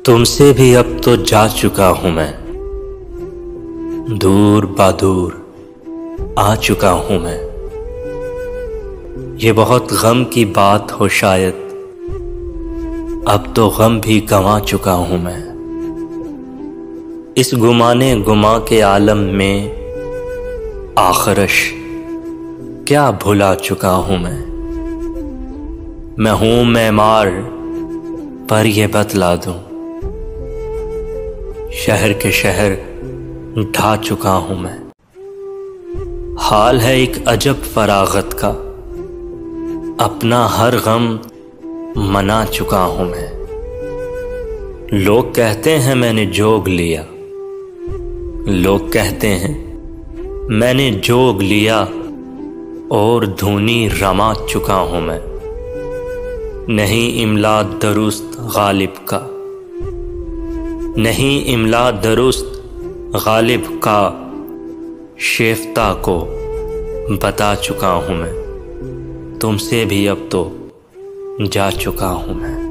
तुमसे भी अब तो जा चुका हूं मैं, दूर बादूर आ चुका हूं मैं। ये बहुत गम की बात हो शायद, अब तो गम भी गंवा चुका हूं मैं। इस गुमाने गुमा के आलम में आखिरश क्या भुला चुका हूं मैं हूं मैमार पर ये बतला दूं, शहर के शहर ढा चुका हूं मैं। हाल है एक अजब फरागत का, अपना हर गम मना चुका हूं मैं। लोग कहते हैं मैंने जोग लिया, लोग कहते हैं मैंने जोग लिया और धुनी रमा चुका हूं मैं। नहीं इमला दुरुस्त गालिब का, नहीं इमला दुरुस्त गालिब का, शेफ्ता को बता चुका हूं मैं। तुमसे भी अब तो जा चुका हूं मैं।